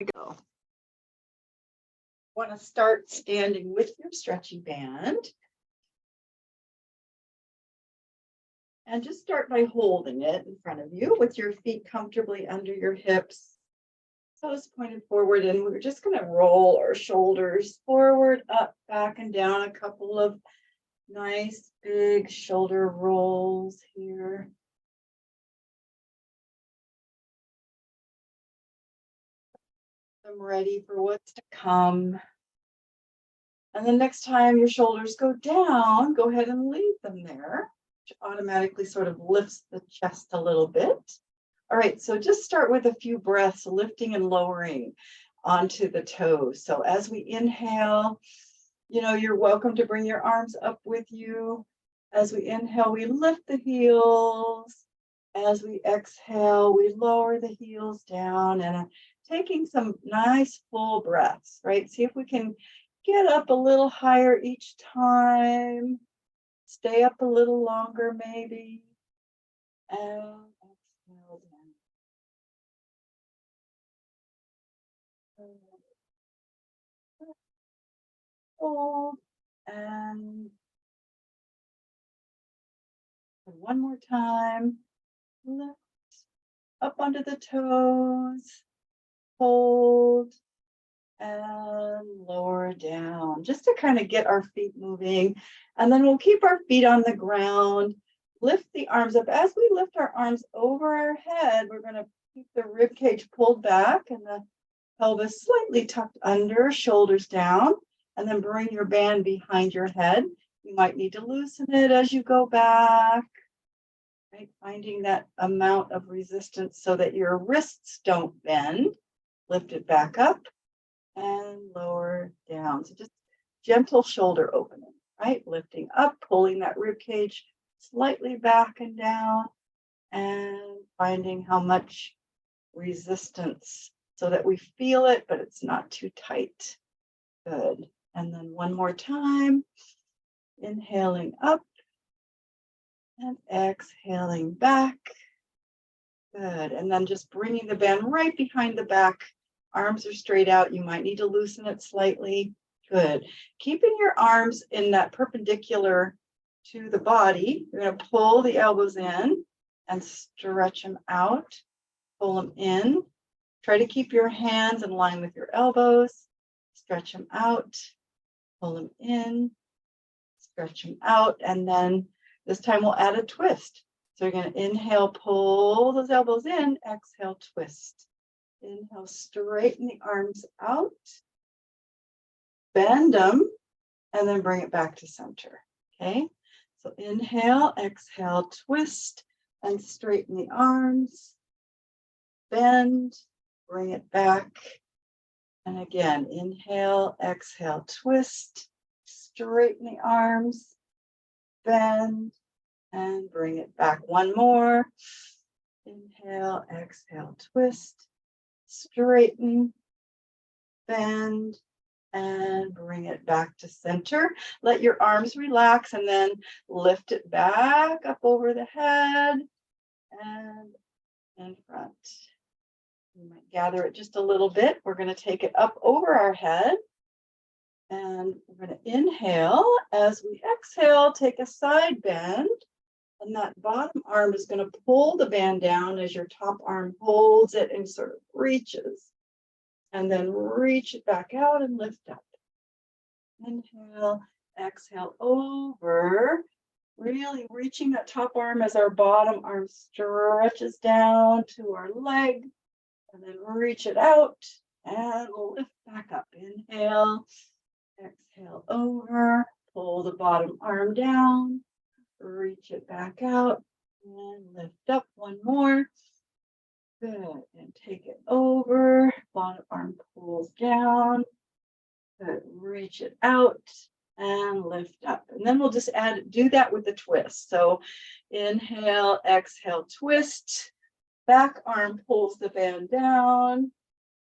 Go. Want to start standing with your stretchy band. And just start by holding it in front of you with your feet comfortably under your hips, toes pointed forward, and we're just going to roll our shoulders forward, up, back, and down. A couple of nice big shoulder rolls here. I'm ready for what's to come. And the next time your shoulders go down, go ahead and leave them there, which automatically sort of lifts the chest a little bit. All right, so just start with a few breaths, lifting and lowering onto the toes. So as we inhale, you're welcome to bring your arms up with you. As we inhale, we lift the heels. As we exhale, we lower the heels down and taking some nice full breaths, right? See if we can get up a little higher each time. Stay up a little longer, maybe. And exhale down. Hold. And one more time. Lift up onto the toes. Hold. And lower down, just to kind of get our feet moving. And then we'll keep our feet on the ground. Lift the arms up. As we lift our arms over our head, we're going to keep the rib cage pulled back and the pelvis slightly tucked under, shoulders down, and then bring your band behind your head. You might need to loosen it as you go back, right? Finding that amount of resistance so that your wrists don't bend. Lift it back up and lower down. So just gentle shoulder opening, right? Lifting up, pulling that rib cage slightly back and down, and finding how much resistance so that we feel it, but it's not too tight. Good. And then one more time, inhaling up and exhaling back. Good. And then just bringing the band right behind the back. Arms are straight out. You might need to loosen it slightly. Good. Keeping your arms in that perpendicular to the body. You're going to pull the elbows in and stretch them out. Pull them in. Try to keep your hands in line with your elbows. Stretch them out. Pull them in. Stretch them out. And then this time we'll add a twist. So you're going to inhale, pull those elbows in. Exhale, twist. Inhale, straighten the arms out, bend them, and then bring it back to center, okay? So inhale, exhale, twist, and straighten the arms, bend, bring it back, and again, inhale, exhale, twist, straighten the arms, bend, and bring it back. One more. Inhale, exhale, twist, straighten, bend, and bring it back to center. Let your arms relax and then lift it back up over the head and in front. You might gather it just a little bit. We're going to take it up over our head. And we're going to inhale. As we exhale, take a side bend. And that bottom arm is going to pull the band down as your top arm holds it and sort of reaches. And then reach it back out and lift up. Inhale, exhale over. Really reaching that top arm as our bottom arm stretches down to our leg. And then reach it out and lift back up. Inhale, exhale over. Pull the bottom arm down. Reach it back out and lift up. One more. Good. And take it over. Bottom arm pulls down. Good. Reach it out and lift up. And then we'll just do that with the twist. So inhale, exhale, twist. Back arm pulls the band down.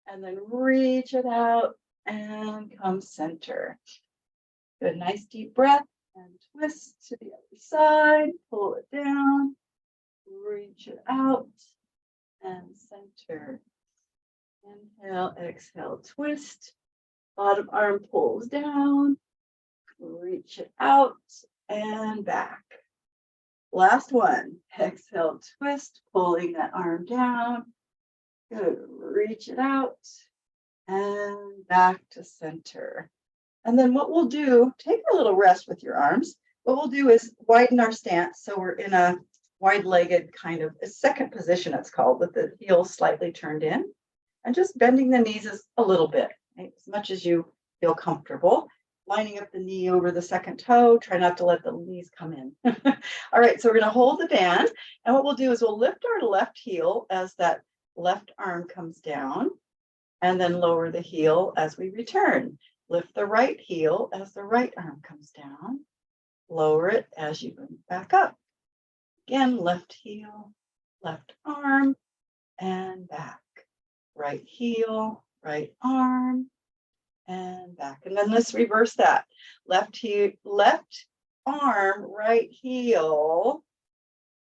And then reach it out and come center. Good. Nice deep breath. And twist to the other side, pull it down, reach it out, and center. Inhale, exhale, twist. Bottom arm pulls down. Reach it out and back. Last one. Exhale, twist, pulling that arm down. Good. Reach it out and back to center. And then what we'll do, take a little rest with your arms. What we'll do is widen our stance. So we're in a wide-legged kind of a second position, it's called, with the heels slightly turned in. And just bending the knees a little bit, right? As much as you feel comfortable. Lining up the knee over the second toe. Try not to let the knees come in. All right, so we're going to hold the band. And what we'll do is we'll lift our left heel as that left arm comes down, and then lower the heel as we return. Lift the right heel as the right arm comes down. Lower it as you move back up. Again, left heel, left arm, and back. Right heel, right arm, and back. And then let's reverse that. Left heel, left arm, right heel,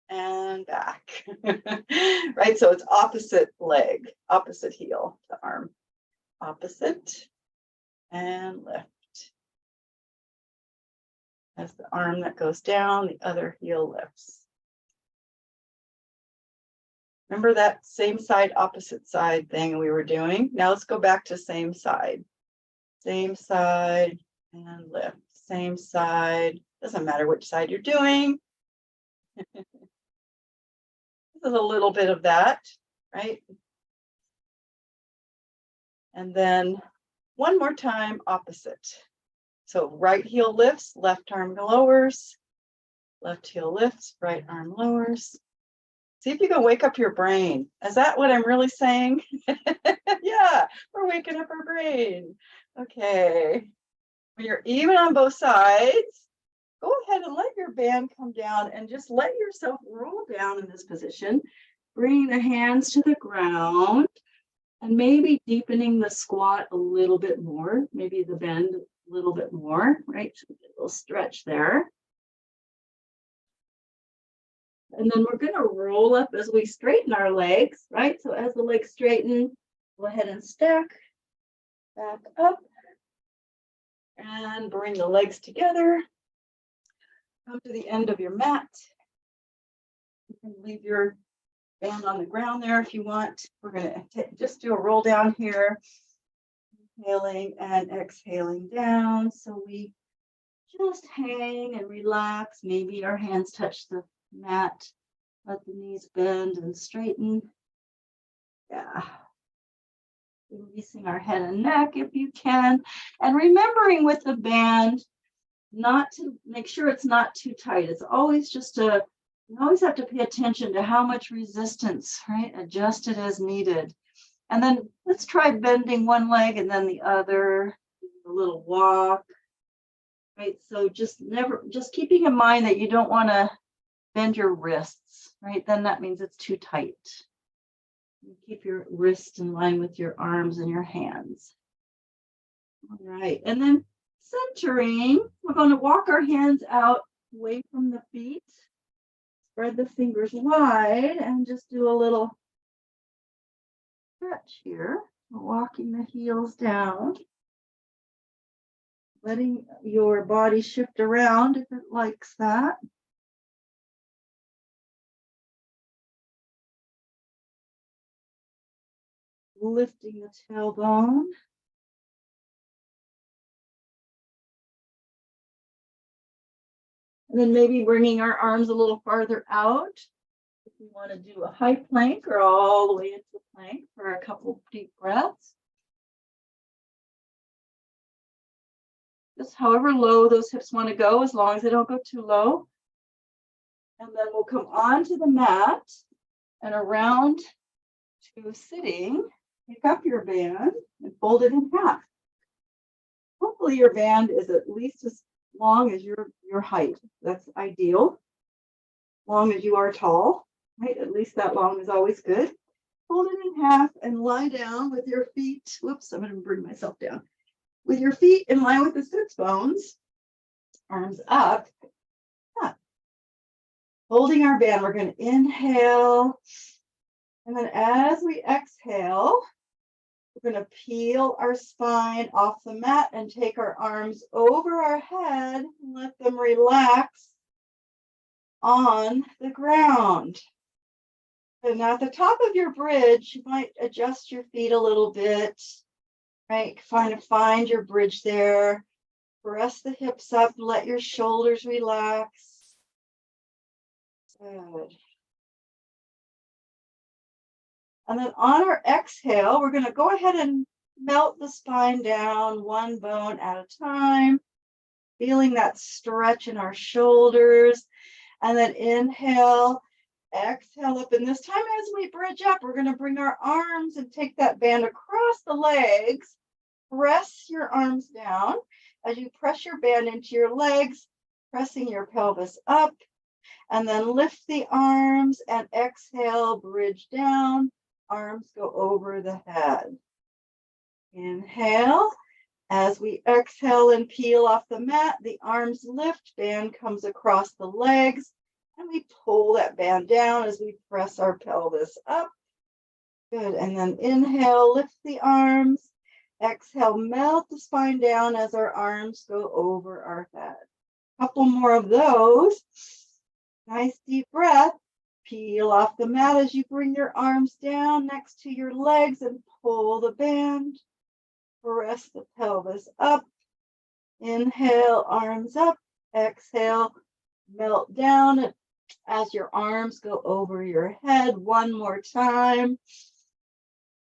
and back. Right, so it's opposite leg, opposite heel to arm. Opposite and lift. As the arm that goes down, the other heel lifts. Remember that same side, opposite side thing we were doing? Now let's go back to same side. Same side and lift. Same side. Doesn't matter which side you're doing. This is a little bit of that, right? And then one more time, opposite. So right heel lifts, left arm lowers, left heel lifts, right arm lowers. See if you can wake up your brain. Is that what I'm really saying? Yeah, we're waking up our brain. Okay. When you're even on both sides, go ahead and let your band come down and just let yourself roll down in this position. Bring the hands to the ground and maybe deepening the squat a little bit more, maybe the bend a little bit more, right? So a little stretch there. And then we're going to roll up as we straighten our legs, right? So as the legs straighten, go ahead and stack back up and bring the legs together. Come to the end of your mat. You can leave your band on the ground there if you want. We're going to just do a roll down here, inhaling and exhaling down. So we just hang and relax. Maybe our hands touch the mat. Let the knees bend and straighten. Yeah. Releasing our head and neck if you can. And remembering with the band, not to make sure it's not too tight. It's always just you always have to pay attention to how much resistance, right? Adjust it as needed. And then let's try bending one leg and then the other, a little walk, right? So just keeping in mind that you don't want to bend your wrists, right? Then that means it's too tight. You keep your wrists in line with your arms and your hands. All right, and then centering, we're going to walk our hands out away from the feet. Spread the fingers wide and just do a little stretch here. We're walking the heels down. Letting your body shift around if it likes that. Lifting the tailbone. And then maybe bringing our arms a little farther out. If we want to do a high plank or all the way into plank for a couple deep breaths. Just however low those hips want to go, as long as they don't go too low. And then we'll come onto the mat and around to sitting. Pick up your band and fold it in half. Hopefully your band is at least as long as your height. That's ideal. Long as you are tall, right? At least that long is always good. Fold it in half and lie down with your feet. Whoops, I'm going to bring myself down. With your feet in line with the sits bones, arms up. Holding our band, we're going to inhale. And then as we exhale, We're going to peel our spine off the mat and take our arms over our head and let them relax on the ground. And now at the top of your bridge, you might adjust your feet a little bit, right? Find your bridge there. Press the hips up, let your shoulders relax. Good. And then on our exhale, we're going to go ahead and melt the spine down one bone at a time, feeling that stretch in our shoulders. And then inhale, exhale up. And this time as we bridge up, we're going to bring our arms and take that band across the legs. Press your arms down. As you press your band into your legs, pressing your pelvis up. And then lift the arms and exhale, bridge down. Arms go over the head. Inhale. As we exhale and peel off the mat, the arms lift, band comes across the legs, and we pull that band down as we press our pelvis up. Good. And then inhale, lift the arms. Exhale, melt the spine down as our arms go over our head. A couple more of those. Nice deep breath. Peel off the mat as you bring your arms down next to your legs and pull the band. Press the pelvis up. Inhale, arms up. Exhale, melt down as your arms go over your head. One more time.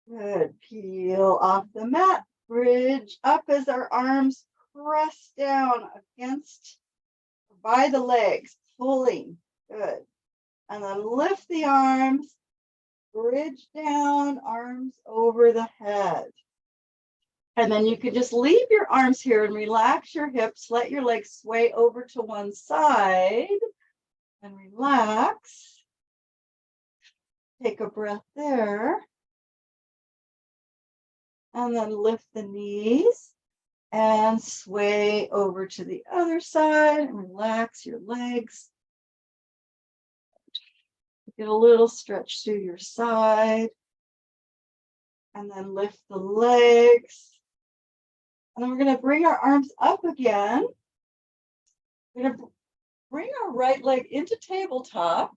Good. Peel off the mat. Bridge up as our arms press down against by the legs, pulling. Good. And then lift the arms, bridge down, arms over the head. And then you can just leave your arms here and relax your hips. Let your legs sway over to one side and relax. Take a breath there. And then lift the knees and sway over to the other side and relax your legs. Get a little stretch through your side. And then lift the legs. And then we're going to bring our arms up again. We're going to bring our right leg into tabletop.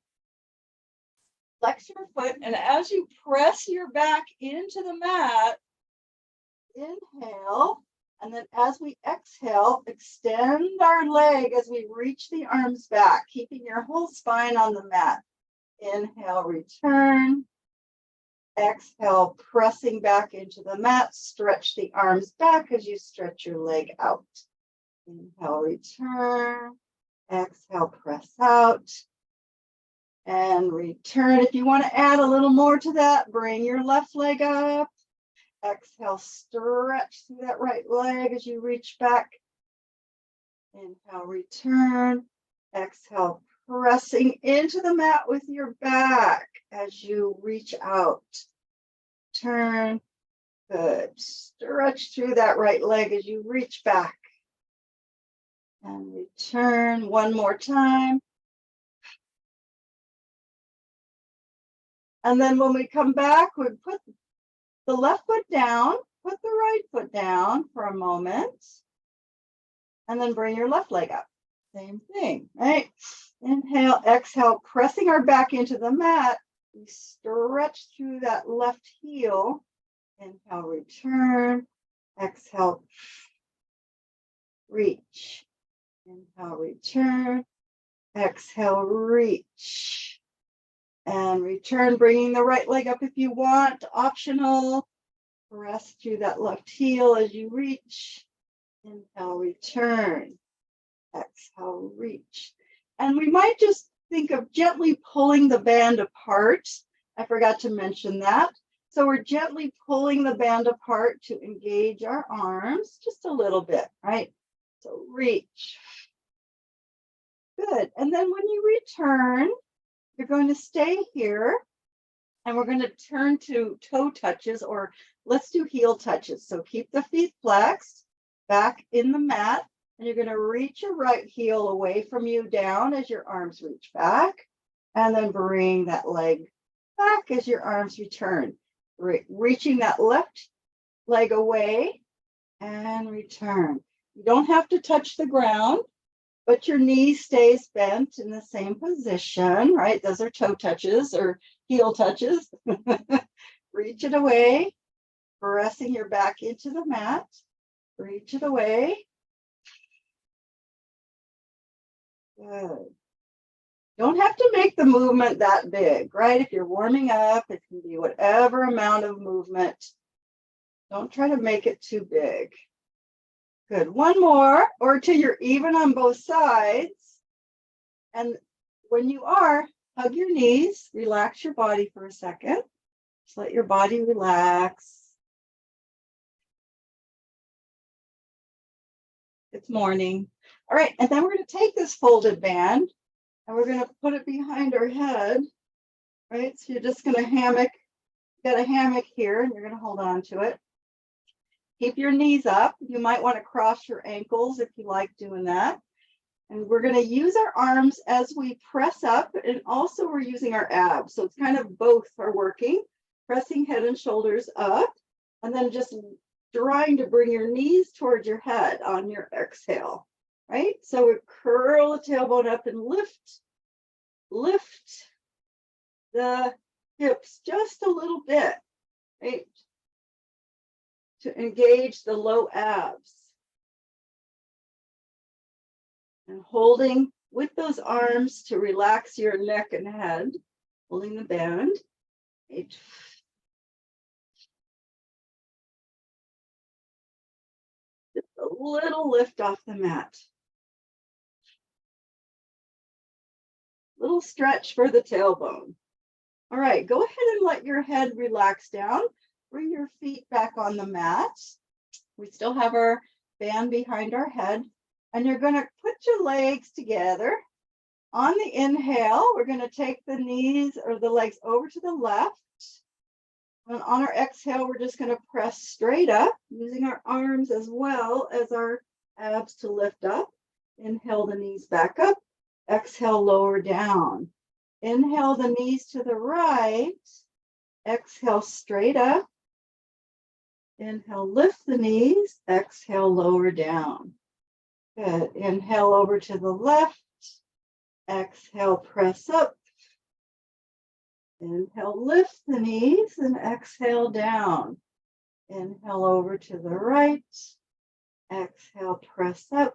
Flex your foot. And as you press your back into the mat, inhale. And then as we exhale, extend our leg as we reach the arms back, keeping your whole spine on the mat. Inhale, return. Exhale, pressing back into the mat. Stretch the arms back as you stretch your leg out. Inhale, return. Exhale, press out. And return. If you want to add a little more to that, bring your left leg up. Exhale, stretch through that right leg as you reach back. Inhale, return. Exhale, pressing into the mat with your back as you reach out. Turn. Good. Stretch through that right leg as you reach back. And return one more time. And then when we come back, we put the left foot down, put the right foot down for a moment, and then bring your left leg up. Same thing, right? Inhale, exhale, pressing our back into the mat. We stretch through that left heel. Inhale, return. Exhale, reach. Inhale, return. Exhale, reach. And return, bringing the right leg up if you want, optional. Press through that left heel as you reach. Inhale, return. Exhale, reach. And we might just think of gently pulling the band apart. I forgot to mention that. So we're gently pulling the band apart to engage our arms just a little bit, right? So reach. Good. And then when you return, you're going to stay here and we're going to turn to toe touches, or let's do heel touches. So keep the feet flexed back in the mat, and you're going to reach your right heel away from you down as your arms reach back, and then bring that leg back as your arms return. Reaching that left leg away and return. You don't have to touch the ground, but your knee stays bent in the same position, right? Those are toe touches or heel touches. Reach it away, pressing your back into the mat. Reach it away. Good. Don't have to make the movement that big, right? If you're warming up, it can be whatever amount of movement. Don't try to make it too big. Good. One more, or till you're even on both sides. And when you are, hug your knees, relax your body for a second. Just let your body relax. It's morning. All right, and then we're going to take this folded band and we're going to put it behind our head, right? So you're just going to hammock, you got a hammock here and you're going to hold on to it. Keep your knees up. You might want to cross your ankles if you like doing that. And we're going to use our arms as we press up, and also we're using our abs. So it's kind of both are working, pressing head and shoulders up, and then just trying to bring your knees towards your head on your exhale, right? So we curl the tailbone up and lift the hips just a little bit, right? To engage the low abs. And holding with those arms to relax your neck and head, holding the band. Right. Just a little lift off the mat. Little stretch for the tailbone. All right, go ahead and let your head relax down. Bring your feet back on the mat. We still have our band behind our head. And you're going to put your legs together. On the inhale, we're going to take the knees or the legs over to the left. And on our exhale, we're just going to press straight up, using our arms as well as our abs to lift up. Inhale the knees back up. Exhale, lower down. Inhale the knees to the right. Exhale, straight up. Inhale, lift the knees. Exhale, lower down. Good. Inhale over to the left. Exhale, press up. Inhale, lift the knees and exhale down. Inhale over to the right. Exhale, press up.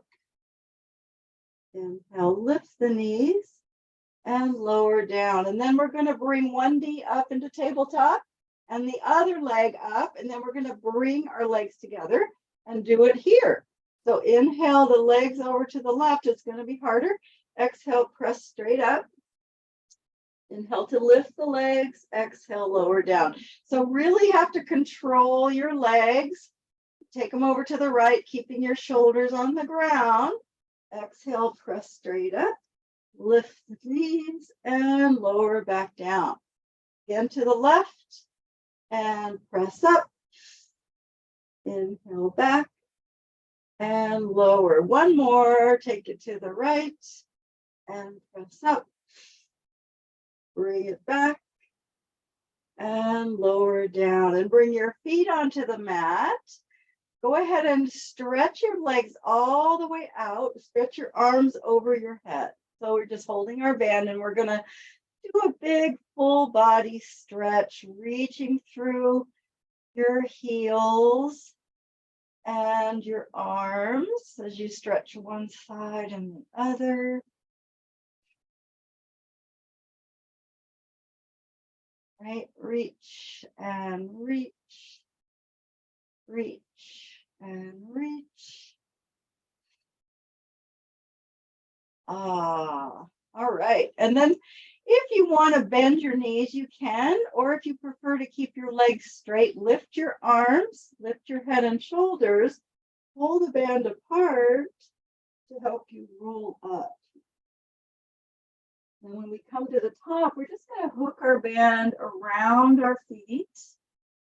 Inhale, lift the knees and lower down. And then we're going to bring one knee up into tabletop and the other leg up. And then we're going to bring our legs together and do it here. So inhale the legs over to the left. It's going to be harder. Exhale, press straight up. Inhale to lift the legs. Exhale, lower down. So really have to control your legs. Take them over to the right, keeping your shoulders on the ground. Exhale, press straight up. Lift the knees and lower back down. Again to the left and press up. Inhale back and lower. One more. Take it to the right and press up. Bring it back and lower down and bring your feet onto the mat. Go ahead and stretch your legs all the way out. Stretch your arms over your head. So we're just holding our band and we're going to do a big full body stretch, reaching through your heels and your arms as you stretch one side and the other. Right, reach and reach, reach and reach. All right. And then if you want to bend your knees, you can, or if you prefer to keep your legs straight, lift your arms, lift your head and shoulders, pull the band apart to help you roll up. And when we come to the top, we're just going to hook our band around our feet,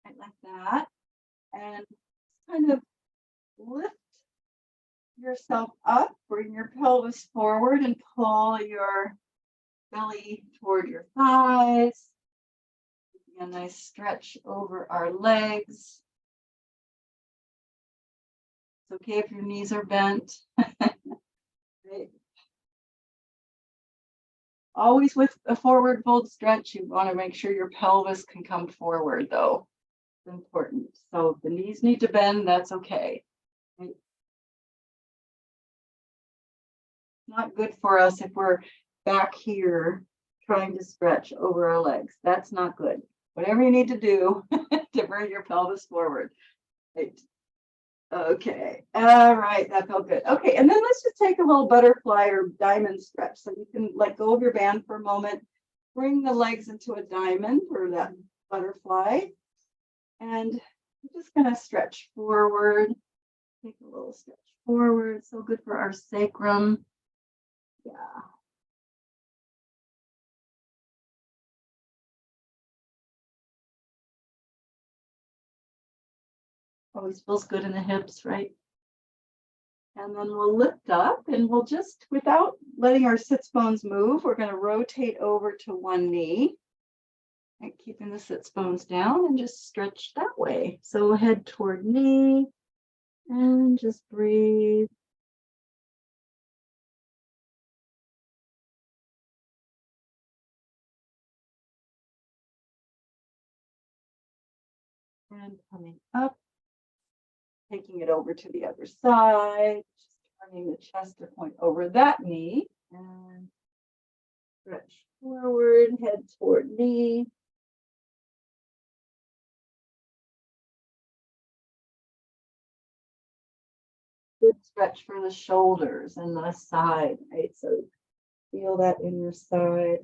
right, like that, and kind of lift yourself up, bring your pelvis forward and pull your belly toward your thighs. A nice stretch over our legs. It's okay if your knees are bent. Right. Always with a forward fold stretch, you want to make sure your pelvis can come forward, though. It's important. So if the knees need to bend, that's okay. Right? Not good for us if we're back here trying to stretch over our legs. That's not good. Whatever you need to do to bring your pelvis forward. Right. Okay. All right. That felt good. Okay. And then let's just take a little butterfly or diamond stretch. So you can let go of your band for a moment, bring the legs into a diamond or that butterfly. And we're just going to stretch forward. Take a little stretch forward. So good for our sacrum. Yeah. Always feels good in the hips, right? And then we'll lift up and we'll just, without letting our sits bones move, we're going to rotate over to one knee. And keeping the sits bones down and just stretch that way. So head toward knee and just breathe. And coming up, taking it over to the other side, just turning the chest to point over that knee and stretch forward, head toward knee. Good stretch for the shoulders and the side, right? So feel that in your side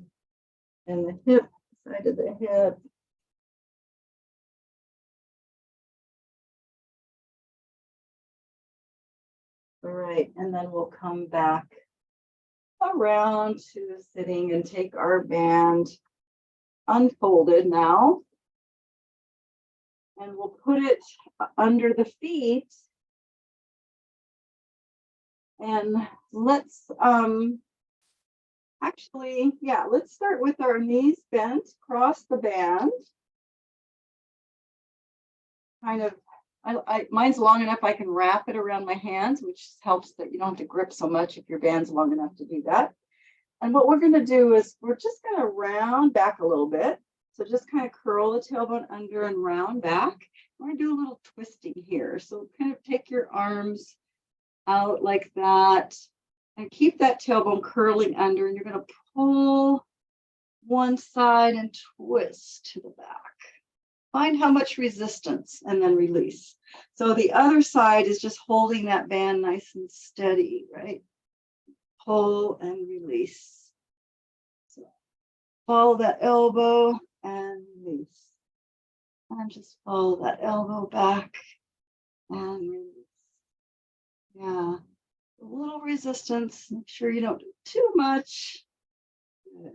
and the hip, side of the hip. All right, and then we'll come back around to sitting and take our band unfolded now. And we'll put it under the feet. And let's let's start with our knees bent, cross the band. Kind of, mine's long enough I can wrap it around my hands, which helps that you don't have to grip so much if your band's long enough to do that. And what we're going to do is we're just going to round back a little bit. So just kind of curl the tailbone under and round back. We're going to do a little twisting here. So kind of take your arms out like that and keep that tailbone curling under, and you're going to pull one side and twist to the back. Find how much resistance and then release. So the other side is just holding that band nice and steady, right? Pull and release. So follow that elbow and release. And just follow that elbow back and release. Yeah, a little resistance. Make sure you don't do too much. Good.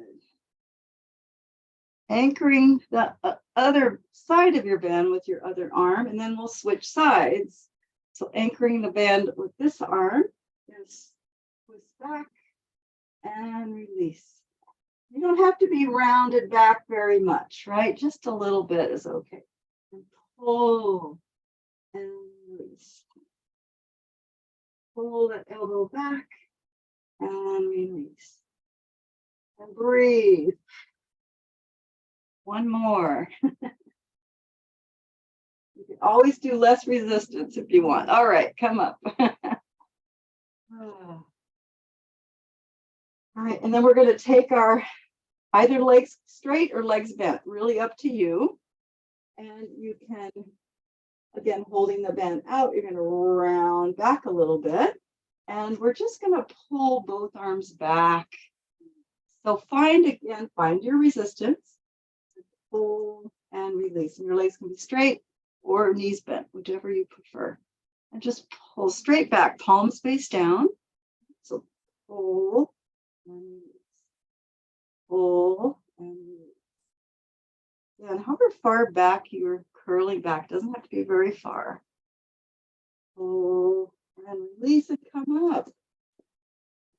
Anchoring the other side of your band with your other arm, and then we'll switch sides. So anchoring the band with this arm is twist back and release. You don't have to be rounded back very much, right? Just a little bit is okay. And pull and release. Pull that elbow back and release. And breathe. One more. You can always do less resistance if you want. All right, come up. All right, and then we're going to take our either legs straight or legs bent, really up to you. And you can, again, holding the band out, you're going to round back a little bit. And we're just going to pull both arms back. So find your resistance. Pull and release. And your legs can be straight or knees bent, whichever you prefer. And just pull straight back, palms face down. So pull and release. Pull and release. Yeah, and however far back you're curling back, doesn't have to be very far. Pull and release and come up.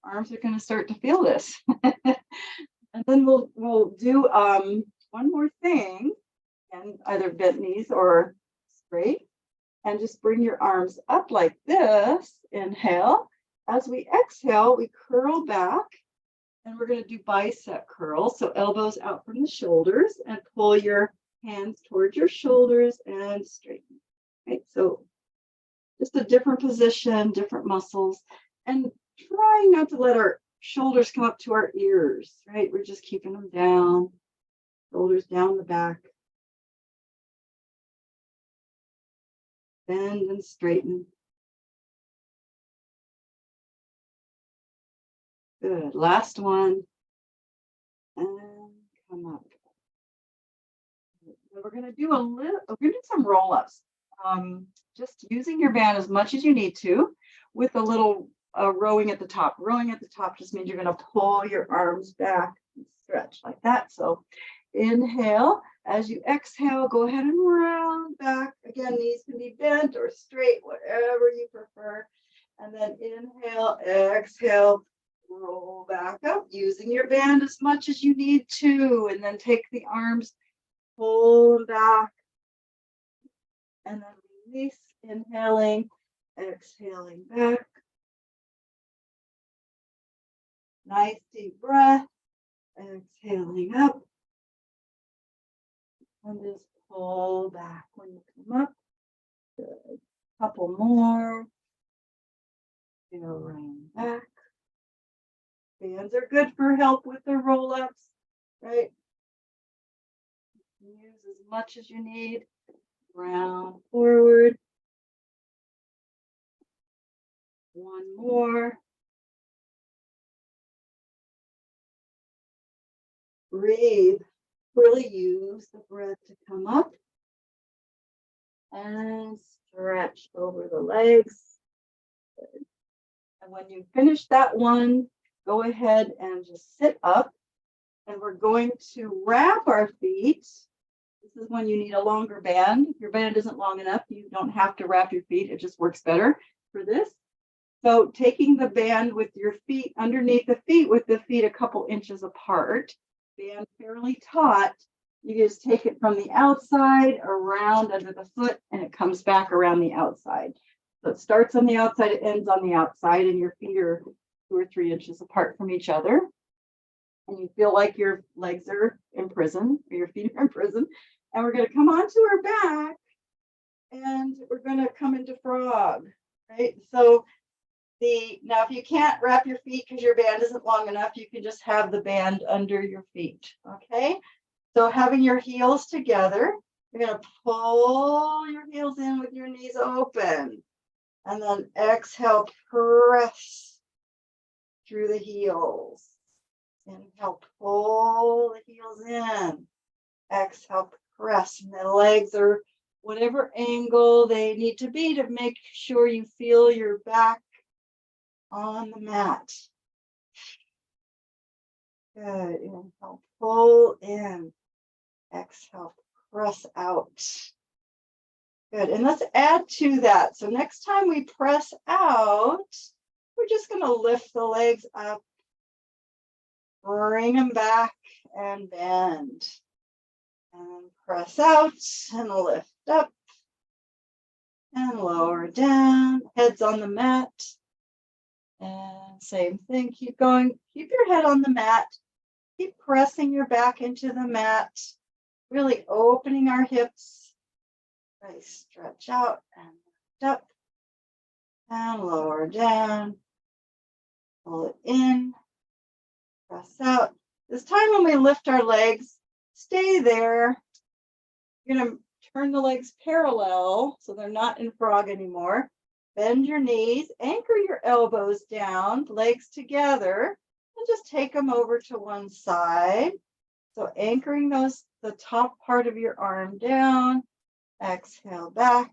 Arms are going to start to feel this. And then we'll do one more thing, and either bent knees or straight. And just bring your arms up like this. Inhale. As we exhale, we curl back. And we're going to do bicep curls. So elbows out from the shoulders and pull your hands towards your shoulders and straighten. Right? So just a different position, different muscles. And trying not to let our shoulders come up to our ears, right? We're just keeping them down, shoulders down the back. Bend and straighten. Good. Last one. And come up. We're going to do some roll-ups. Just using your band as much as you need to with a little rowing at the top. Rowing at the top just means you're going to pull your arms back and stretch like that. So inhale. As you exhale, go ahead and round back. Again, knees can be bent or straight, whatever you prefer. And then inhale, exhale, roll back up using your band as much as you need to. And then take the arms, pull them back. And then release, inhaling, exhaling back. Nice deep breath. Exhaling up. And just pull back when you come up. Good. Couple more. Feel round back. Bands are good for help with the roll-ups, right? Use as much as you need. Round forward. One more. Breathe. Really use the breath to come up and stretch over the legs. Good. And when you finish that one, go ahead and just sit up. And we're going to wrap our feet. This is when you need a longer band. If your band isn't long enough, you don't have to wrap your feet. It just works better for this. So taking the band with your feet underneath the feet with the feet a couple inches apart, band fairly taut, you just take it from the outside around under the foot and it comes back around the outside. So it starts on the outside, it ends on the outside, and your feet are 2 or 3 inches apart from each other. And you feel like your legs are in prison, or your feet are in prison. And we're going to come onto our back and we're going to come into frog, right? So now if you can't wrap your feet because your band isn't long enough, you can just have the band under your feet, okay? So having your heels together, you're going to pull your heels in with your knees open. And then exhale, press through the heels. Inhale, pull the heels in. Exhale, press. And the legs are whatever angle they need to be to make sure you feel your back on the mat. Good. Inhale, pull in. Exhale, press out. Good. And let's add to that. So next time we press out, we're just going to lift the legs up, bring them back, and bend. And press out and lift up and lower down. Heads on the mat. And same thing. Keep going. Keep your head on the mat. Keep pressing your back into the mat. Really opening our hips. Nice stretch out and lift up and lower down. Pull it in. Press out. This time when we lift our legs, stay there. You're going to turn the legs parallel so they're not in frog anymore. Bend your knees, anchor your elbows down, legs together, and just take them over to one side. So anchoring the top part of your arm down. Exhale back.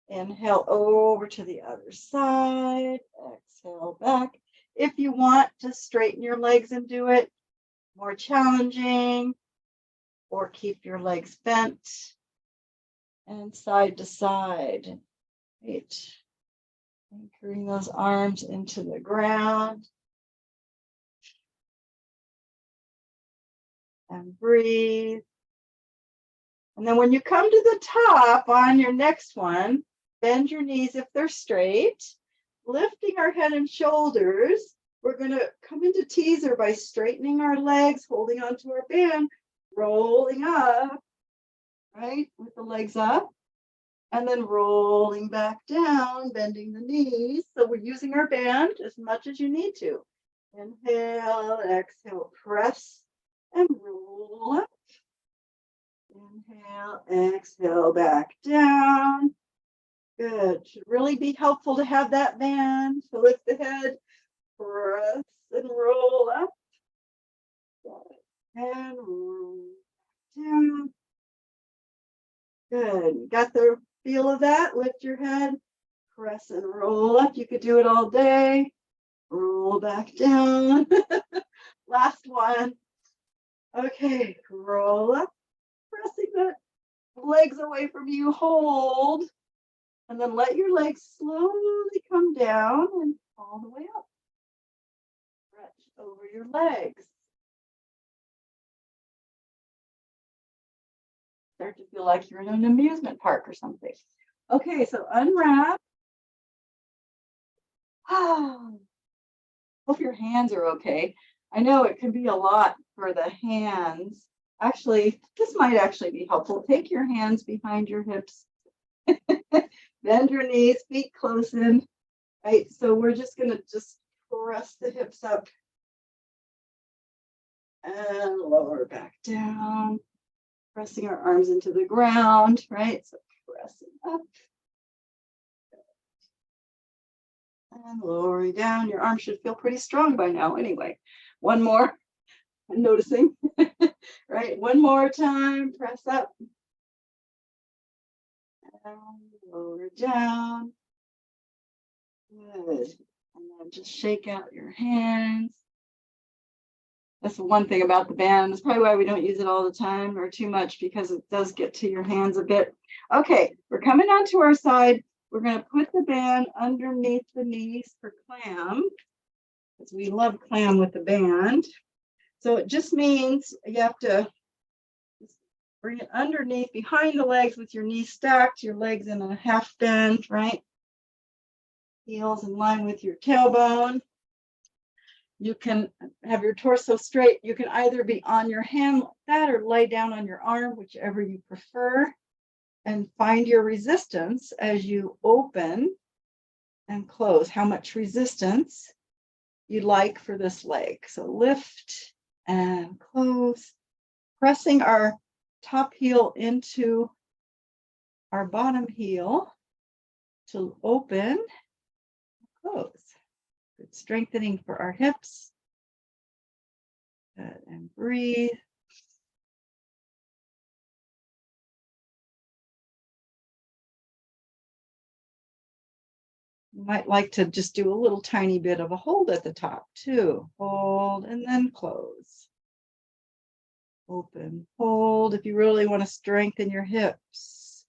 Inhale over to the other side. Exhale back. If you want to straighten your legs and do it more challenging, or keep your legs bent and side to side. Right. Anchoring those arms into the ground. And breathe. And then when you come to the top on your next one, bend your knees if they're straight, lifting our head and shoulders. We're going to come into teaser by straightening our legs, holding onto our band, rolling up, right, with the legs up, and then rolling back down, bending the knees. So we're using our band as much as you need to. Inhale, exhale, press and roll up. Inhale, exhale, back down. Good. Should really be helpful to have that band to lift the head, press and roll up. And roll down. Good. Got the feel of that? Lift your head, press and roll up. You could do it all day. Roll back down. Last one. Okay, roll up, pressing the legs away from you, hold, and then let your legs slowly come down and all the way up. Stretch over your legs. Start to feel like you're in an amusement park or something. Okay, so unwrap. Hope your hands are okay. I know it can be a lot for the hands. Actually, this might actually be helpful. Take your hands behind your hips. Bend your knees, feet close in. Right, so we're just going to just press the hips up and lower back down. Pressing our arms into the ground, right? So pressing up and lowering down. Your arms should feel pretty strong by now anyway. One more, I'm noticing, right? One more time, press up and lower down. Good. And then just shake out your hands. That's the one thing about the band. That's probably why we don't use it all the time or too much, because it does get to your hands a bit. Okay, we're coming onto our side. We're going to put the band underneath the knees for clam, because we love clam with the band. So it just means you have to bring it underneath behind the legs with your knees stacked, your legs in a half bend, right? Heels in line with your tailbone. You can have your torso straight. You can either be on your hand like that or lay down on your arm, whichever you prefer, and find your resistance as you open and close, how much resistance you'd like for this leg. So lift and close, pressing our top heel into our bottom heel to open and close. Good strengthening for our hips. Good. And breathe. You might like to just do a little tiny bit of a hold at the top too. Hold and then close. Open, hold if you really want to strengthen your hips,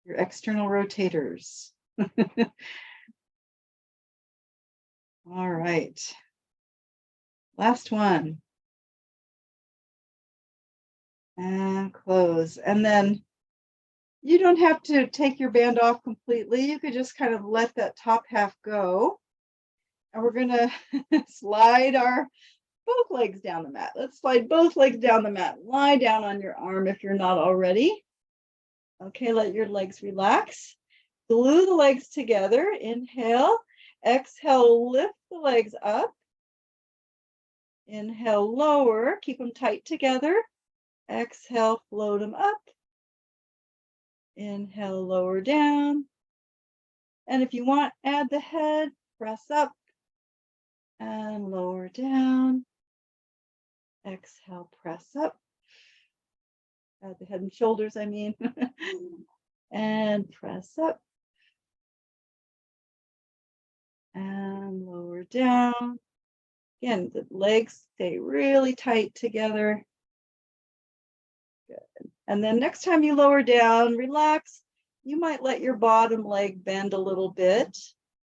your external rotators. All right. Last one. And close. And then you don't have to take your band off completely. You could just kind of let that top half go. And we're going to slide our both legs down the mat. Let's slide both legs down the mat. Lie down on your arm if you're not already. Okay, let your legs relax. Glue the legs together. Inhale. Exhale, lift the legs up. Inhale, lower. Keep them tight together. Exhale, float them up. Inhale, lower down. And if you want, add the head, press up and lower down. Exhale, press up. Add the head and shoulders, I mean. And press up. And lower down. Again, the legs stay really tight together. Good. And then next time you lower down, relax. You might let your bottom leg bend a little bit.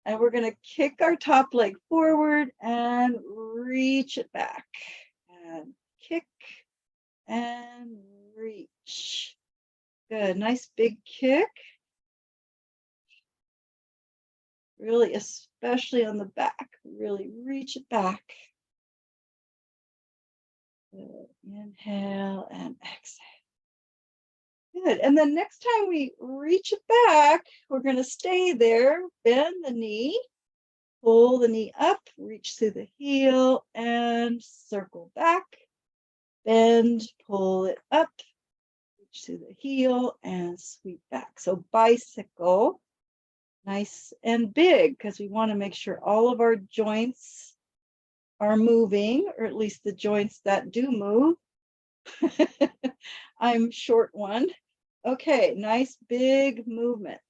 And we're going to kick our top leg forward and reach it back. And kick and reach. Good. Nice big kick. Really, especially on the back, really reach it back. Good. Inhale and exhale. Good. And then next time we reach it back, we're going to stay there, bend the knee, pull the knee up, reach through the heel and circle back, bend, pull it up, reach through the heel and sweep back. So bicycle. Nice and big, because we want to make sure all of our joints are moving, or at least the joints that do move. I'm short one. Okay, nice big movement.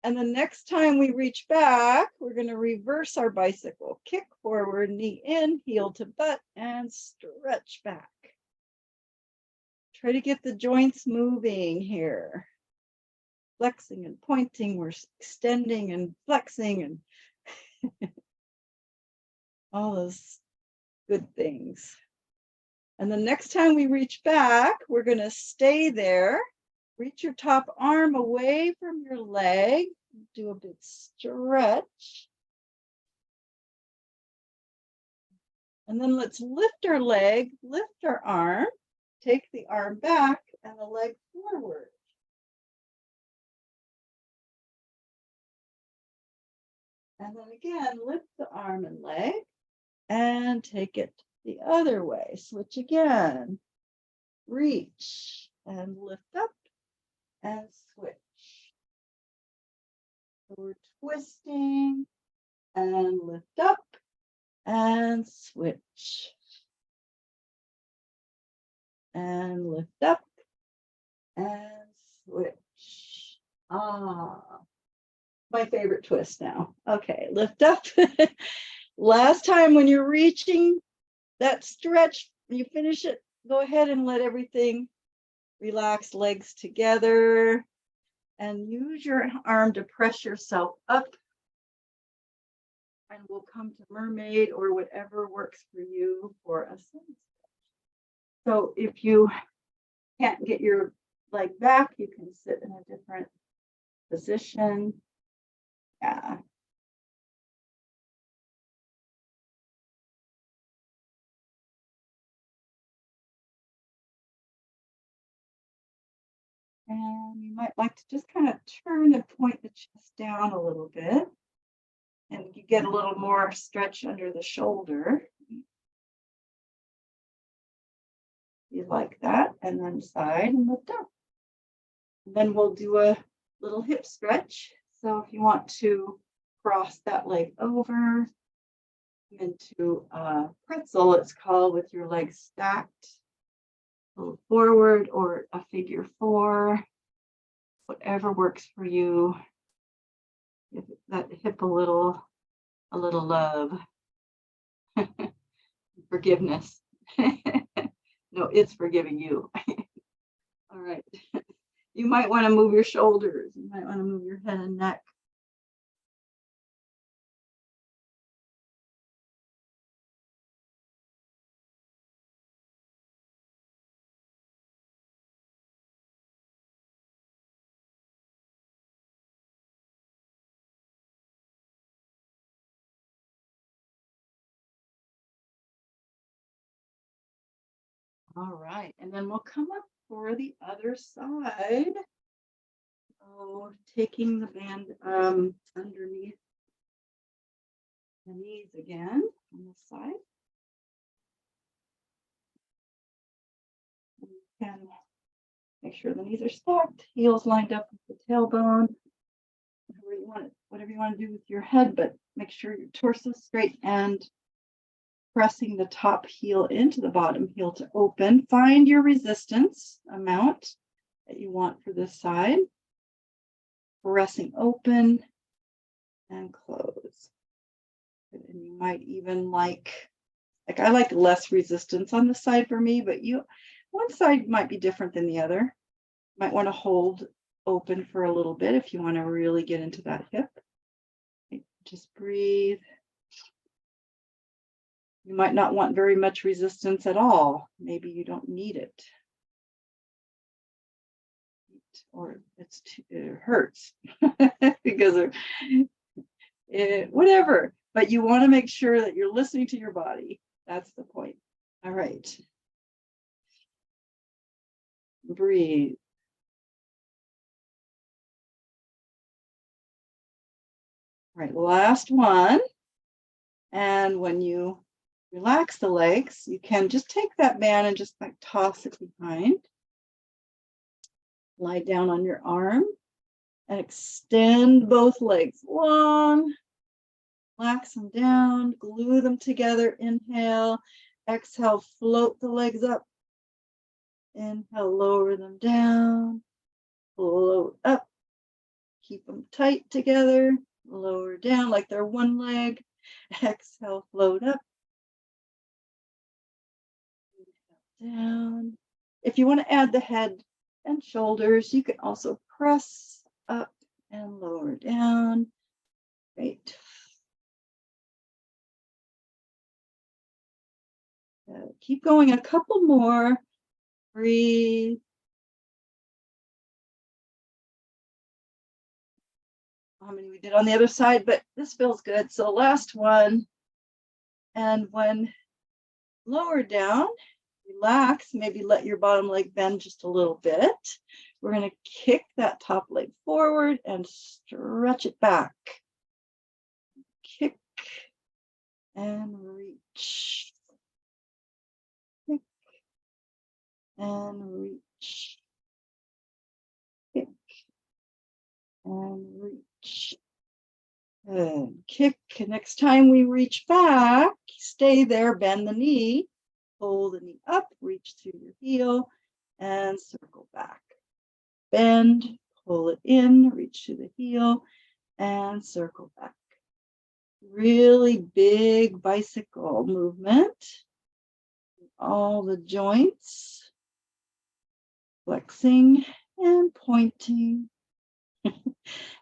And the next time we reach back, we're going to reverse our bicycle. Kick forward, knee in, heel to butt, and stretch back. Try to get the joints moving here. Flexing and pointing, we're extending and flexing and all those good things. And the next time we reach back, we're going to stay there. Reach your top arm away from your leg. Do a big stretch. And then let's lift our leg, lift our arm, take the arm back and the leg forward. And then again, lift the arm and leg and take it the other way. Switch again. Reach and lift up and switch. So we're twisting and lift up and switch. And lift up and switch. My favorite twist now. Okay, lift up. Last time when you're reaching that stretch, when you finish it, go ahead and let everything relax, legs together, and use your arm to press yourself up. And we'll come to mermaid or whatever works for you for a sun. So if you can't get your leg back, you can sit in a different position. Yeah. And you might like to just kind of turn and point the chest down a little bit. And you get a little more stretch under the shoulder. You like that. And then side and lift up. And then we'll do a little hip stretch. So if you want to cross that leg over into a pretzel, it's called, with your legs stacked, a little forward, or a figure four, whatever works for you. Give that hip a little love. Forgiveness. No, it's forgiving you. All right. You might want to move your shoulders. You might want to move your head and neck. All right, and then we'll come up for the other side. Oh, taking the band underneath the knees again on this side. You can make sure the knees are stacked, heels lined up with the tailbone. Whatever you want to do with your head, but make sure your torso is straight and pressing the top heel into the bottom heel to open. Find your resistance amount that you want for this side. Pressing open and close. And you might even like I like less resistance on the side for me, but one side might be different than the other. You might want to hold open for a little bit if you want to really get into that hip. Just breathe. You might not want very much resistance at all. Maybe you don't need it. or it hurts because whatever. But you want to make sure that you're listening to your body. That's the point. All right. Breathe. All right, last one. And when you relax the legs, you can just take that band and just like toss it behind. Lie down on your arm and extend both legs long. Relax them down, glue them together. Inhale, exhale, float the legs up. Inhale, lower them down, float up. Keep them tight together, lower down like they're one leg. Exhale, float up. Inhale, down. If you want to add the head and shoulders, you can also press up and lower down. Great. Keep going, a couple more. Breathe. How many we did on the other side, but this feels good. So last one. And when lower down, relax, maybe let your bottom leg bend just a little bit. We're going to kick that top leg forward and stretch it back. Kick and reach. Kick and reach. Kick and reach. Good. Kick. Next time we reach back, stay there, bend the knee, pull the knee up, reach to your heel, and circle back. Bend, pull it in, reach to the heel, and circle back. Really big bicycle movement. All the joints, flexing and pointing.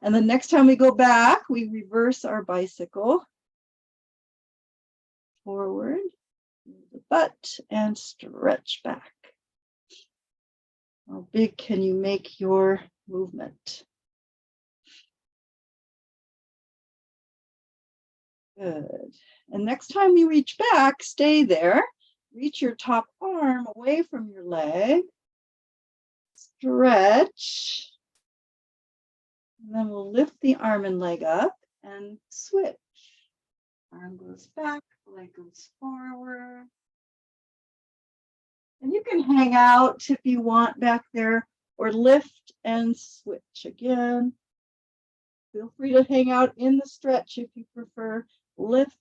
And the next time we go back, we reverse our bicycle forward, the butt, and stretch back. How big can you make your movement? Good. And next time you reach back, stay there. Reach your top arm away from your leg. Stretch. And then we'll lift the arm and leg up and switch. Arm goes back, leg goes forward. And you can hang out if you want back there, or lift and switch again. Feel free to hang out in the stretch if you prefer. Lift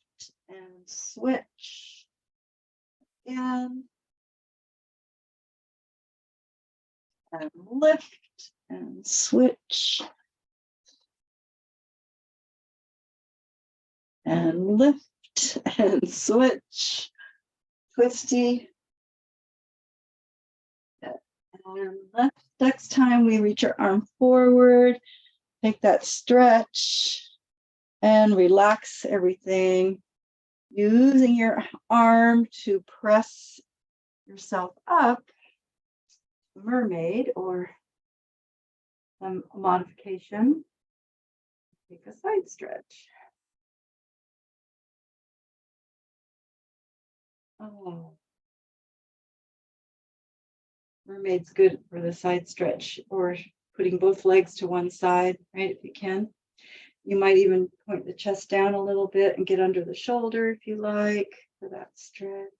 and switch. And lift and switch. And lift and switch. Twisty. And left. Next time we reach our arm forward, take that stretch and relax everything. Using your arm to press yourself up, mermaid or some modification. Take a side stretch. Oh. Mermaid's good for the side stretch, or putting both legs to one side, right, if you can. You might even point the chest down a little bit and get under the shoulder if you like for that stretch.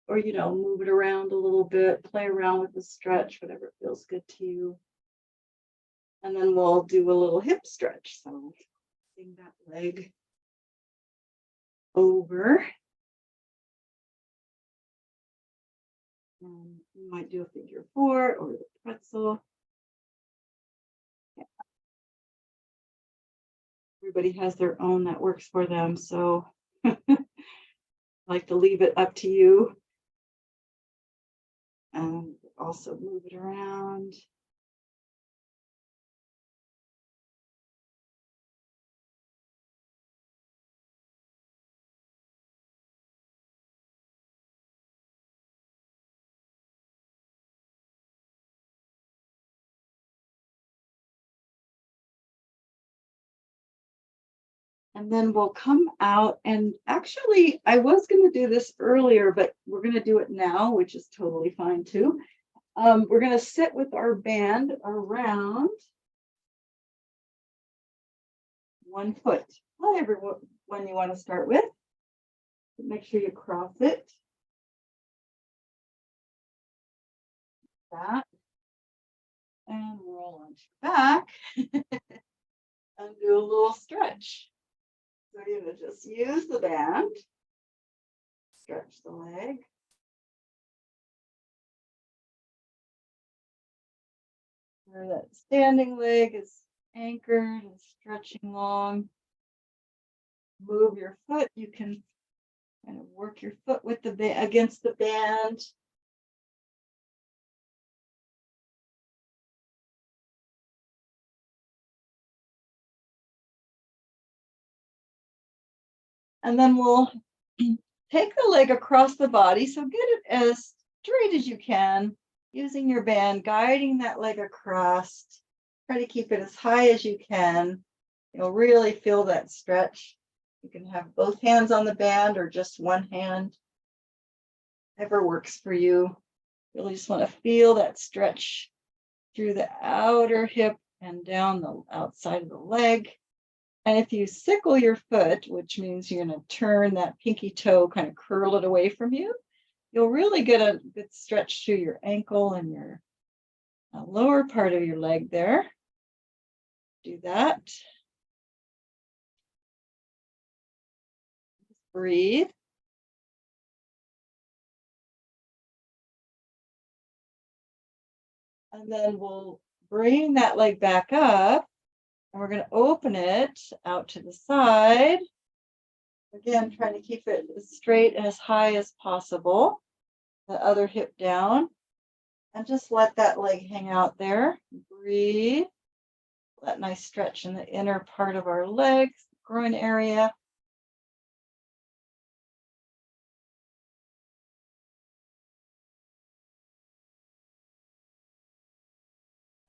Or, move it around a little bit, play around with the stretch, whatever feels good to you. And then we'll do a little hip stretch. So bring that leg over. And you might do a figure four or the pretzel. Yeah. Everybody has their own that works for them. So I like to leave it up to you. And also move it around. And then we'll come out and actually, I was going to do this earlier, but we're going to do it now, which is totally fine too. We're going to sit with our band around 1 foot. Whatever one you want to start with. Make sure you cross it. That. And roll onto your back. And do a little stretch. So you're going to just use the band. Stretch the leg. Where that standing leg is anchored and stretching long. Move your foot. You can kind of work your foot with the against the band. And then we'll take the leg across the body. So get it as straight as you can, using your band, guiding that leg across. Try to keep it as high as you can. You'll really feel that stretch. You can have both hands on the band or just one hand. Whatever works for you. Really just want to feel that stretch through the outer hip and down the outside of the leg. And if you sickle your foot, which means you're going to turn that pinky toe, kind of curl it away from you, you'll really get a good stretch through your ankle and your lower part of your leg there. Do that. Breathe. And then we'll bring that leg back up. And we're going to open it out to the side. Again, trying to keep it as straight and as high as possible. The other hip down. And just let that leg hang out there. Breathe. That nice stretch in the inner part of our legs, groin area.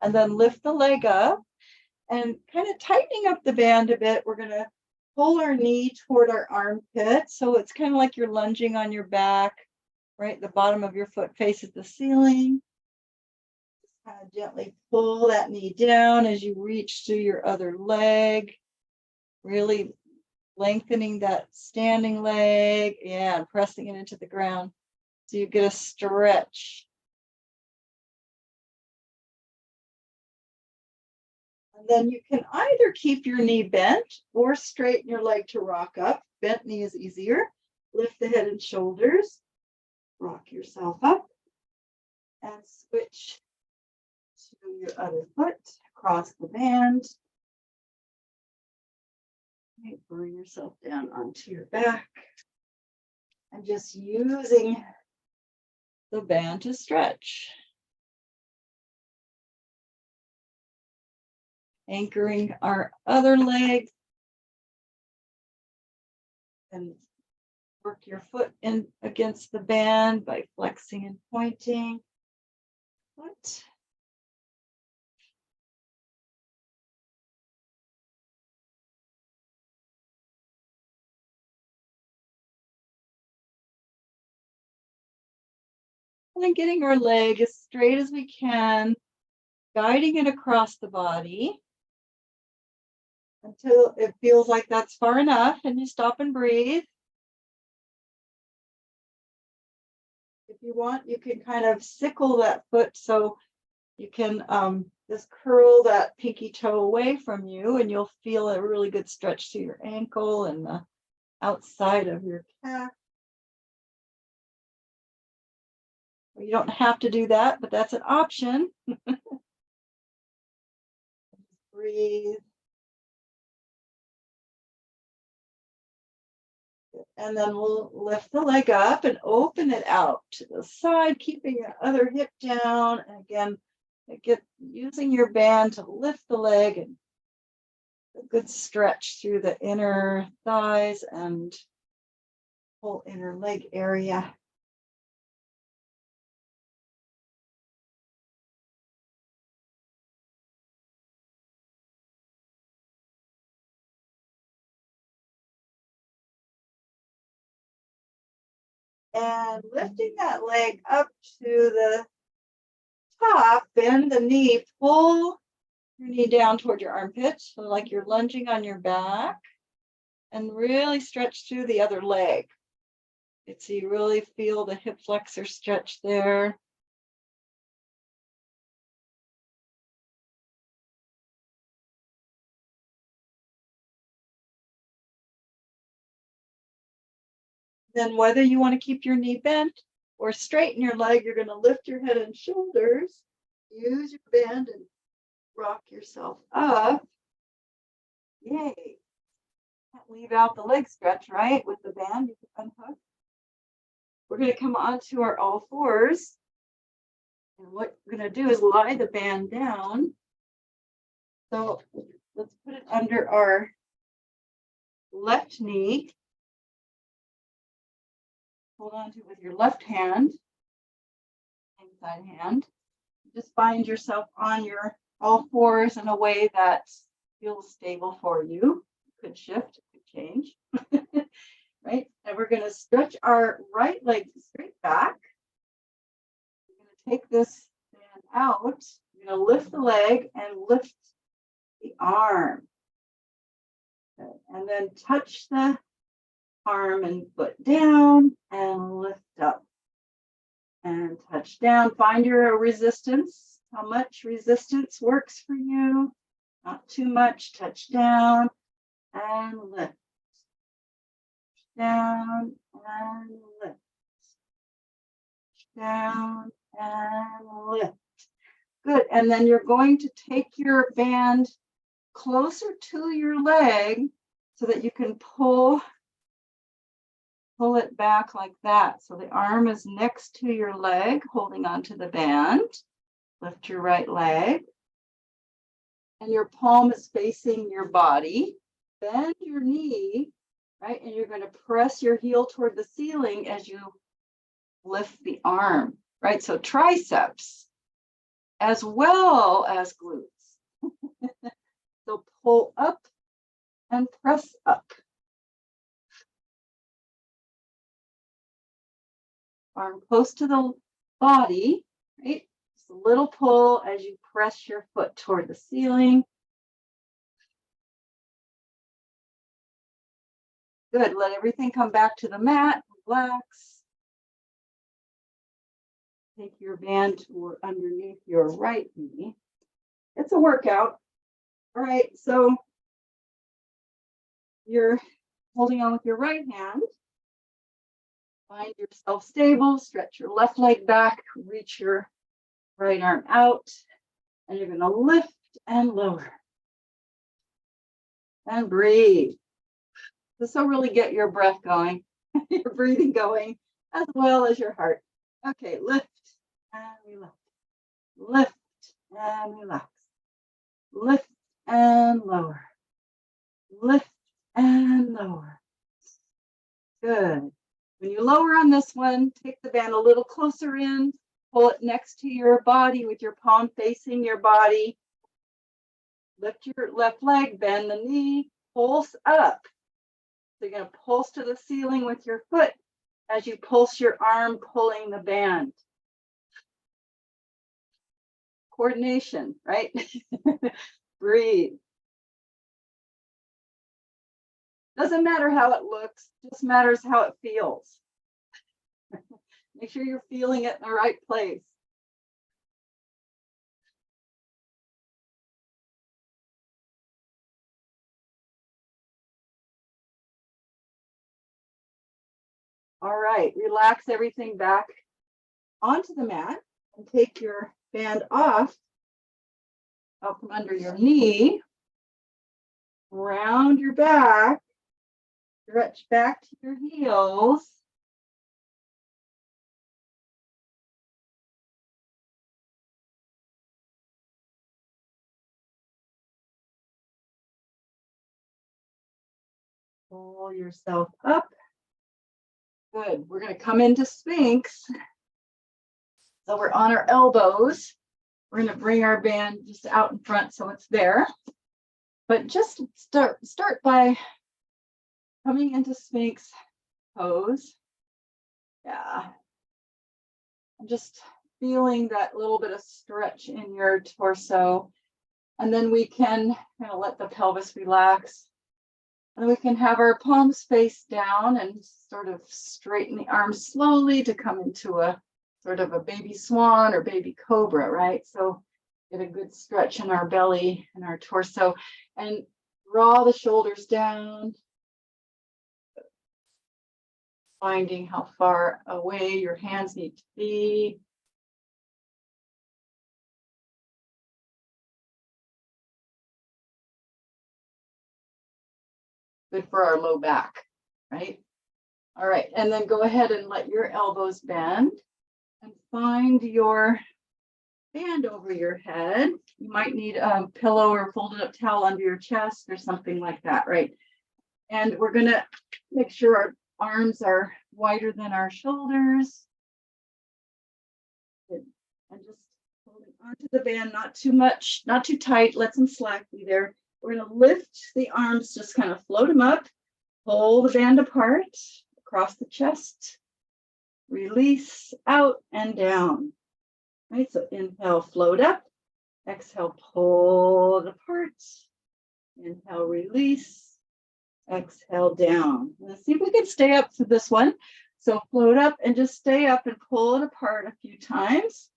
And then lift the leg up and kind of tightening up the band a bit. We're going to pull our knee toward our armpit. So it's kind of like you're lunging on your back, right? The bottom of your foot faces the ceiling. Just kind of gently pull that knee down as you reach through your other leg. Really lengthening that standing leg. Yeah, and pressing it into the ground. So you get a stretch. And then you can either keep your knee bent or straighten your leg to rock up. Bent knee is easier. Lift the head and shoulders. Rock yourself up. And switch to your other foot. Cross the band. Bring yourself down onto your back. And just using the band to stretch. Anchoring our other leg. And work your foot in against the band by flexing and pointing. Foot. And then getting our leg as straight as we can, guiding it across the body until it feels like that's far enough, and you stop and breathe. If you want, you can kind of sickle that foot so you can just curl that pinky toe away from you, and you'll feel a really good stretch to your ankle and the outside of your calf. You don't have to do that, but that's an option. Breathe. And then we'll lift the leg up and open it out to the side, keeping your other hip down. And again, using your band to lift the leg and a good stretch through the inner thighs and whole inner leg area. And lifting that leg up to the top, bend the knee, pull your knee down toward your armpit, so like you're lunging on your back, and really stretch through the other leg. So you really feel the hip flexor stretch there. Then whether you want to keep your knee bent or straighten your leg, you're going to lift your head and shoulders, use your bend and rock yourself up. Yay. Can't leave out the leg stretch, right? With the band, you can unhook. We're going to come onto our all fours. And what we're going to do is lie the band down. So let's put it under our left knee. Hold on to it with your left hand, inside hand. Just find yourself on your all fours in a way that feels stable for you. It could shift, it could change. Right? And we're going to stretch our right leg straight back. We're going to take this band out. You're going to lift the leg and lift the arm. Okay. And then touch the arm and foot down and lift up. And touch down. Find your resistance. How much resistance works for you? Not too much. Touch down and lift. Down and lift. Down and lift. Good. And then you're going to take your band closer to your leg so that you can pull it back like that. So the arm is next to your leg, holding onto the band. Lift your right leg. And your palm is facing your body. Bend your knee, right? And you're going to press your heel toward the ceiling as you lift the arm, right? So triceps as well as glutes. So pull up and press up. Arm close to the body, right? Just a little pull as you press your foot toward the ceiling. Good. Let everything come back to the mat. Relax. Take your band underneath your right knee. It's a workout. All right. So you're holding on with your right hand. Find yourself stable. Stretch your left leg back. Reach your right arm out. And you're going to lift and lower. And breathe. This will really get your breath going, your breathing going, as well as your heart. Okay, lift and relax. Lift and relax. Lift and lower. Lift and lower. Good. When you lower on this one, take the band a little closer in, pull it next to your body with your palm facing your body. Lift your left leg, bend the knee, pulse up. So you're going to pulse to the ceiling with your foot as you pulse your arm, pulling the band. Coordination, right? Breathe. Doesn't matter how it looks, just matters how it feels. Make sure you're feeling it in the right place. All right, relax everything back onto the mat and take your band off out from under your knee, round your back, stretch back to your heels. Pull yourself up. Good. We're going to come into Sphinx. So we're on our elbows. We're going to bring our band just out in front so it's there. But just start by coming into Sphinx pose. Yeah. I'm just feeling that little bit of stretch in your torso. And then we can kind of let the pelvis relax. And we can have our palms face down and sort of straighten the arms slowly to come into a sort of a baby swan or baby cobra, right? So get a good stretch in our belly and our torso and draw the shoulders down. Finding how far away your hands need to be. Good for our low back, right? All right, and then go ahead and let your elbows bend and find your band over your head. You might need a pillow or folded up towel under your chest or something like that, right? And we're gonna make sure our arms are wider than our shoulders. Good. And just holding onto the band, not too much, not too tight, let some slack be there. We're gonna lift the arms, just kind of float them up, pull the band apart, across the chest, release out and down. Right, so inhale, float up, exhale, pull it apart, inhale, release, exhale, down. Let's see if we can stay up for this one. So float up and just stay up and pull it apart a few times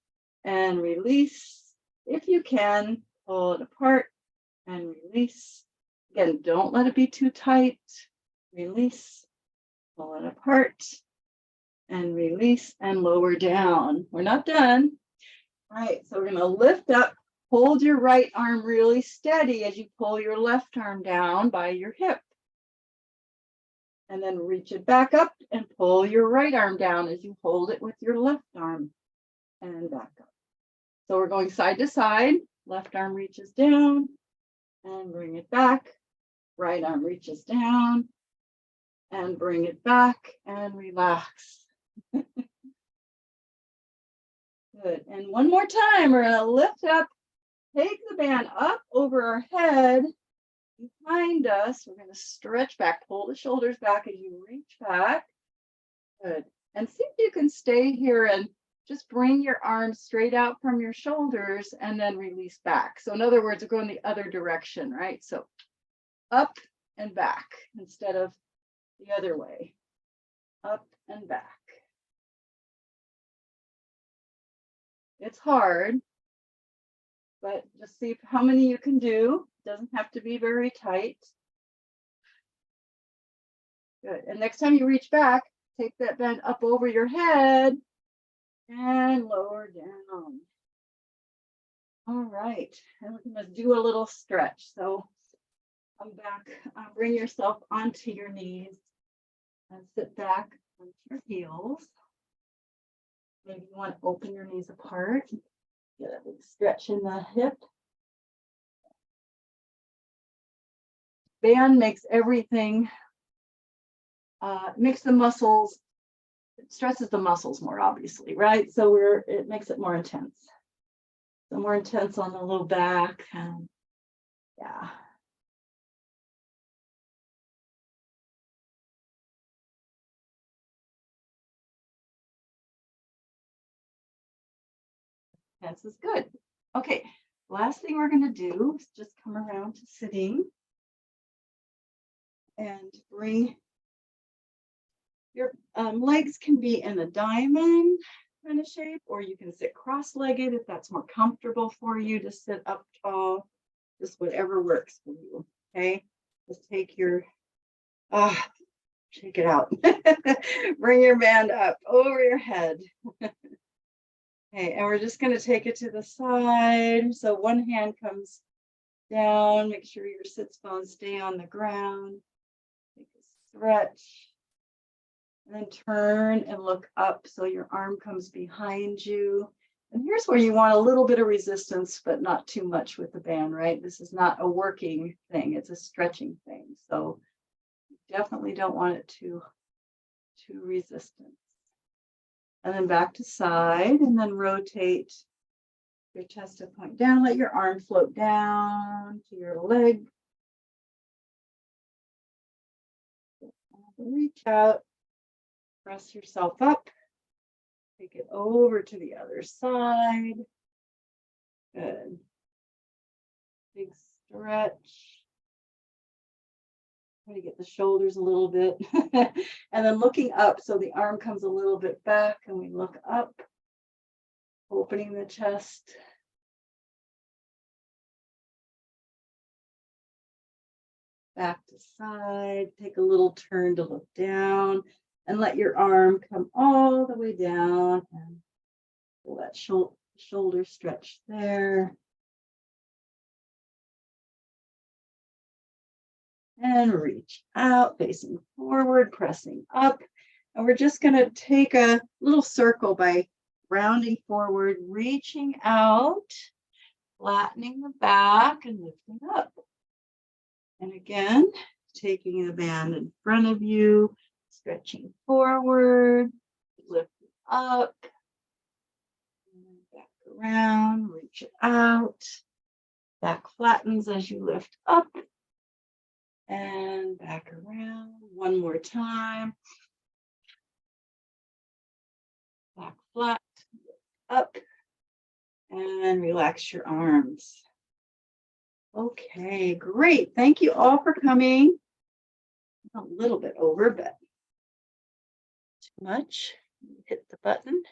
and release. If you can, pull it apart and release. Again, don't let it be too tight. Release, pull it apart and release and lower down. We're not done. All right, so we're going to lift up, hold your right arm really steady as you pull your left arm down by your hip. And then reach it back up and pull your right arm down as you hold it with your left arm and back up. So we're going side to side. Left arm reaches down and bring it back. Right arm reaches down and bring it back and relax. Good. And one more time, we're going to lift up, take the band up over our head, behind us. We're going to stretch back, pull the shoulders back as you reach back. Good. And see if you can stay here and just bring your arms straight out from your shoulders and then release back. So in other words, we're going the other direction, right? So up and back instead of the other way. Up and back. It's hard, but just see how many you can do. Doesn't have to be very tight. Good. And next time you reach back, take that band up over your head and lower down. All right. And we're going to do a little stretch. So come back, bring yourself onto your knees and sit back on your heels. Maybe you want to open your knees apart. Get a big stretch in the hip. Band makes everything, makes the muscles, it stresses the muscles more, obviously, right? So it makes it more intense. So more intense on the low back. And yeah. This is good. Okay, last thing we're going to do is just come around to sitting and bring your legs can be in a diamond kind of shape, or you can sit cross-legged if that's more comfortable for you to sit up tall, just whatever works for you. Okay, just take your, shake it out. Bring your band up over your head. Okay, and we're just going to take it to the side. So one hand comes down, make sure your sits bones stay on the ground. Take a stretch. And then turn and look up so your arm comes behind you. And here's where you want a little bit of resistance, but not too much with the band, right? This is not a working thing, it's a stretching thing. So you definitely don't want it too resistant. And then back to side, and then rotate your chest to point down. Let your arm float down to your leg. Reach out, press yourself up, Take it over to the other side. Good. Big stretch. Try to get the shoulders a little bit. And then looking up, so the arm comes a little bit back and we look up, opening the chest. Back to side, take a little turn to look down and let your arm come all the way down and feel that shoulder stretch there. And reach out, facing forward, pressing up. And we're just going to take a little circle by rounding forward, reaching out, flattening the back and lifting up. And again, taking the band in front of you, stretching forward, lifting up, back around, reach it out. Back flattens as you lift up and back around. One more time. Back flat, up, and relax your arms. Okay, great. Thank you all for coming. A little bit over, but too much. Hit the button.